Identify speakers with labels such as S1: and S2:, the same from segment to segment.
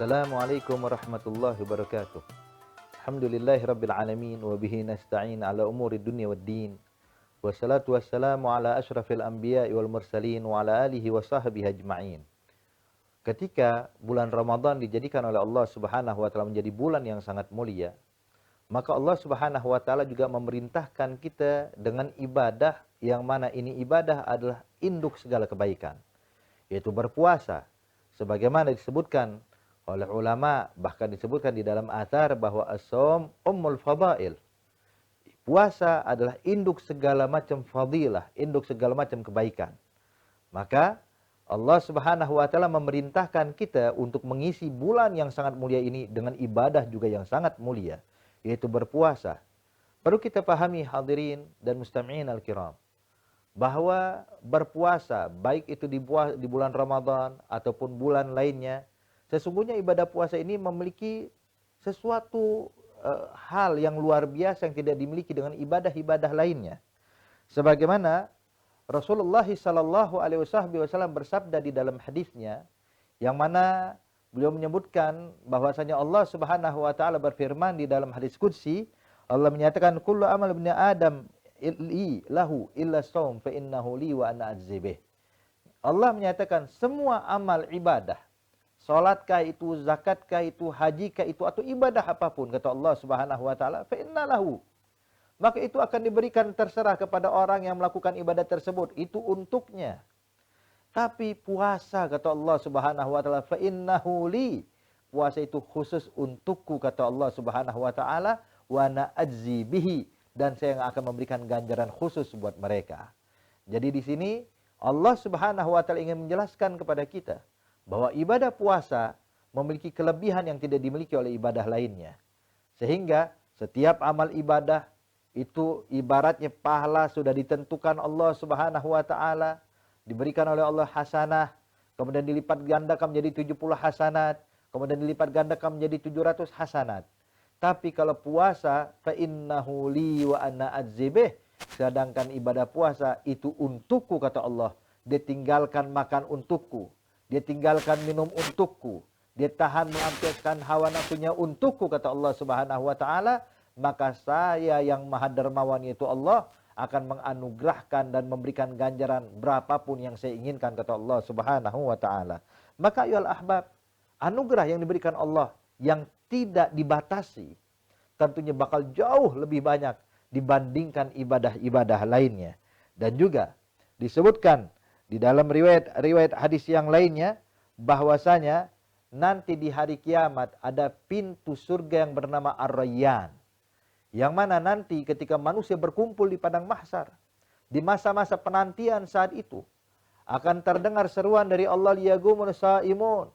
S1: Assalamualaikum warahmatullahi wabarakatuh. Alhamdulillahirabbil alamin wa bihi nasta'in ala umuri dunya waddin. Wassalatu wassalamu ala asyrafil anbiya'i wal mursalin wa ala alihi wa sahbihi ajma'in. Ketika bulan Ramadan dijadikan oleh Allah Subhanahu wa taala menjadi bulan yang sangat mulia, maka Allah Subhanahu wa taala juga memerintahkan kita dengan ibadah yang mana ini ibadah adalah induk segala kebaikan, yaitu berpuasa. Sebagaimana disebutkan oleh ulama, bahkan disebutkan di dalam athar bahwa as-shaum ummul fadail. Puasa adalah induk segala macam fadilah, induk segala macam kebaikan. Maka Allah Subhanahu wa taala memerintahkan kita untuk mengisi bulan yang sangat mulia ini dengan ibadah juga yang sangat mulia, yaitu berpuasa. Perlu kita pahami hadirin dan mustami'in al-kiram, bahwa berpuasa baik itu di bulan Ramadan ataupun bulan lainnya, sesungguhnya ibadah puasa ini memiliki sesuatu hal yang luar biasa yang tidak dimiliki dengan ibadah-ibadah lainnya. Sebagaimana Rasulullah sallallahu alaihi wasallam bersabda di dalam hadisnya, yang mana beliau menyebutkan bahwasanya Allah Subhanahu wa taala berfirman di dalam hadis qudsi, Allah menyatakan kullu amal ibni Adam lahu illa shaum fa innahu li wa ana ajzibih. Allah menyatakan semua amal ibadah, salatkah itu, zakatkah itu, hajikah itu, atau ibadah apapun, kata Allah Subhanahu wa taala, fa inna lahu, maka itu akan diberikan terserah kepada orang yang melakukan ibadah tersebut, itu untuknya. Tapi puasa, kata Allah Subhanahu wa taala, fa innahu li, puasa itu khusus untukku, kata Allah Subhanahu wa taala, wa ana ajzi bihi, dan saya yang akan memberikan ganjaran khusus buat mereka. Jadi di sini Allah Subhanahu wa taala ingin menjelaskan kepada kita bahwa ibadah puasa memiliki kelebihan yang tidak dimiliki oleh ibadah lainnya. Sehingga setiap amal ibadah itu ibaratnya pahala sudah ditentukan Allah Subhanahu wa taala, diberikan oleh Allah hasanah, kemudian dilipat gandakan menjadi 70 hasanat, kemudian dilipat gandakan menjadi 700 hasanat. Tapi kalau puasa, fa innahu li wa ana ajzibih, sedangkan ibadah puasa itu untukku, kata Allah. Dia tinggalkan makan untukku, dia tinggalkan minum untukku, dia tahan melampiaskan hawa nafsunya untukku, kata Allah Subhanahu wa taala. Maka saya yang maha dermawan, yaitu Allah, akan menganugerahkan dan memberikan ganjaran berapapun yang saya inginkan, kata Allah Subhanahu wa taala. Maka ya ahbab, anugerah yang diberikan Allah yang tidak dibatasi tentunya bakal jauh lebih banyak dibandingkan ibadah-ibadah lainnya. Dan juga disebutkan di dalam riwayat hadis yang lainnya bahwasanya nanti di hari kiamat ada pintu surga yang bernama Ar-Rayyan, yang mana nanti ketika manusia berkumpul di padang mahsyar, di masa-masa penantian saat itu akan terdengar seruan dari Allah, liyagumun shaimun,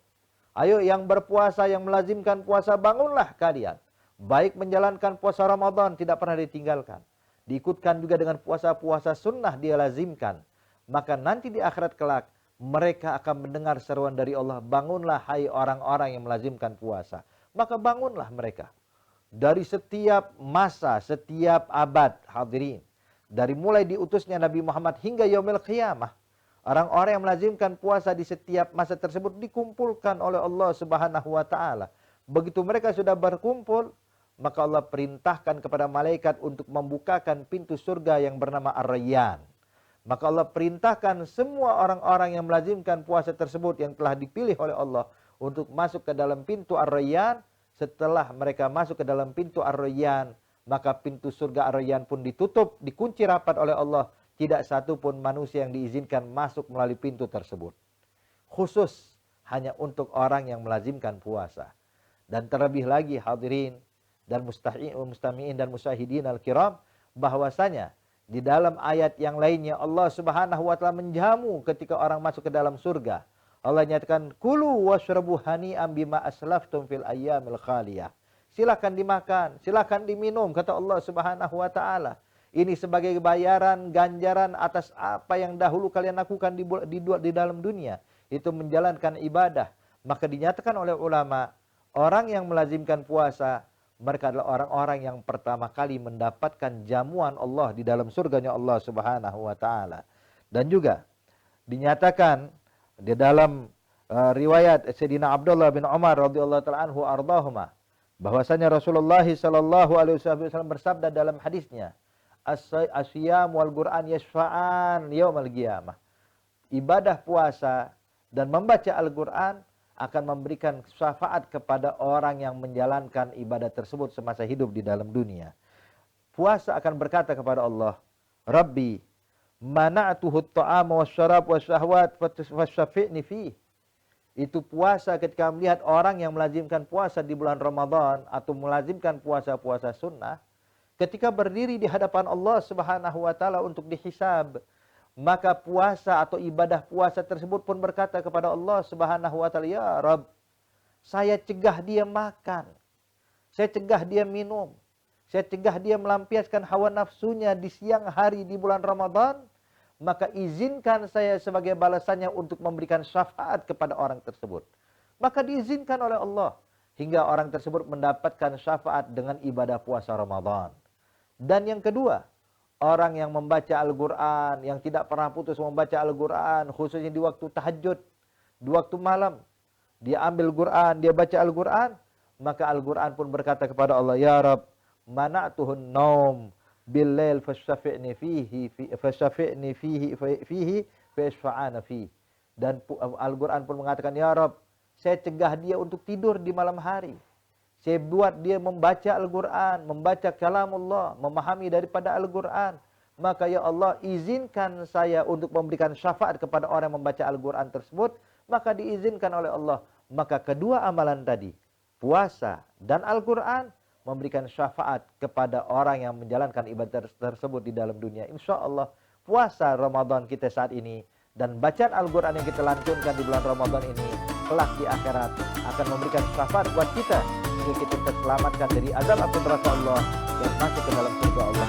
S1: ayo yang berpuasa, yang melazimkan puasa, bangunlah kalian. Baik menjalankan puasa Ramadan tidak pernah ditinggalkan, diikutkan juga dengan puasa-puasa sunnah dia lazimkan. Maka nanti di akhirat kelak mereka akan mendengar seruan dari Allah, bangunlah hai orang-orang yang melazimkan puasa. Maka bangunlah mereka. Dari setiap masa, setiap abad, hadirin, dari mulai diutusnya Nabi Muhammad hingga yaumil qiyamah, orang-orang yang melazimkan puasa di setiap masa tersebut dikumpulkan oleh Allah Subhanahu wa taala. Begitu mereka sudah berkumpul, maka Allah perintahkan kepada malaikat untuk membukakan pintu surga yang bernama Ar-Rayyan. Maka Allah perintahkan semua orang-orang yang melazimkan puasa tersebut yang telah dipilih oleh Allah untuk masuk ke dalam pintu Ar-Rayyan. Setelah mereka masuk ke dalam pintu Ar-Rayyan, maka pintu surga Ar-Rayyan pun ditutup, dikunci rapat oleh Allah. Tidak satu pun manusia yang diizinkan masuk melalui pintu tersebut. Khusus hanya untuk orang yang melazimkan puasa. Dan terlebih lagi hadirin dan mustami'in dan musyahidin al-kiram, bahwasanya di dalam ayat yang lainnya Allah Subhanahu wa taala menjamu ketika orang masuk ke dalam surga. Allah nyatakan kulu washrabu hani'an bima aslaftum fil ayyamil khaliyah. Silakan dimakan, silakan diminum, kata Allah Subhanahu wa taala. Ini sebagai bayaran, ganjaran atas apa yang dahulu kalian lakukan di dalam dunia, itu menjalankan ibadah. Maka dinyatakan oleh ulama, orang yang melazimkan puasa, mereka adalah orang-orang yang pertama kali mendapatkan jamuan Allah di dalam surganya Allah Subhanahu wa taala. Dan juga dinyatakan di dalam riwayat Sayyidina Abdullah bin Umar radhiyallahu taala anhu ardahuma, bahwasanya Rasulullah sallallahu alaihi wasallam bersabda dalam hadisnya, asyam wal Qur'an yashfa'an yaumal qiyamah. Ibadah puasa dan membaca Al-Qur'an akan memberikan syafaat kepada orang yang menjalankan ibadah tersebut semasa hidup di dalam dunia. Puasa akan berkata kepada Allah, Rabbi, mana'tuhu at-ta'ama wasyarab wasyahwat fasyafi'ni fi. Itu puasa ketika melihat orang yang melazimkan puasa di bulan Ramadan atau melazimkan puasa-puasa sunnah, ketika berdiri di hadapan Allah Subhanahu wa taala untuk dihisab, maka puasa atau ibadah puasa tersebut pun berkata kepada Allah Subhanahu wa taala, ya Rabb, saya cegah dia makan, saya cegah dia minum, saya cegah dia melampiaskan hawa nafsunya di siang hari di bulan Ramadan, maka izinkan saya sebagai balasannya untuk memberikan syafaat kepada orang tersebut. Maka diizinkan oleh Allah hingga orang tersebut mendapatkan syafaat dengan ibadah puasa Ramadan. Dan yang kedua, orang yang membaca Al-Quran, yang tidak pernah putus membaca Al-Quran, khususnya di waktu tahajud, di waktu malam, dia ambil Quran, dia baca Al-Quran, maka Al-Quran pun berkata kepada Allah, ya Rabb, mana'tuhun naum bil-lail fasyafi'ni fihi fayashfa'ana fihi. Dan Al-Quran pun mengatakan, ya Rabb, saya cegah dia untuk tidur di malam hari. Saya buat dia membaca Al-Quran, membaca kalamullah, memahami daripada Al-Quran. Maka ya Allah, izinkan saya untuk memberikan syafaat kepada orang yang membaca Al-Quran tersebut. Maka diizinkan oleh Allah. Maka kedua amalan tadi, puasa dan Al-Quran, memberikan syafaat kepada orang yang menjalankan ibadah tersebut di dalam dunia. Insya Allah puasa Ramadan kita saat ini dan bacaan Al-Quran yang kita lantunkan di bulan Ramadan ini kelak di akhirat akan memberikan syafaat buat kita sehingga kita terselamatkan dari azab api neraka Allah dan masuk ke dalam surga Allah.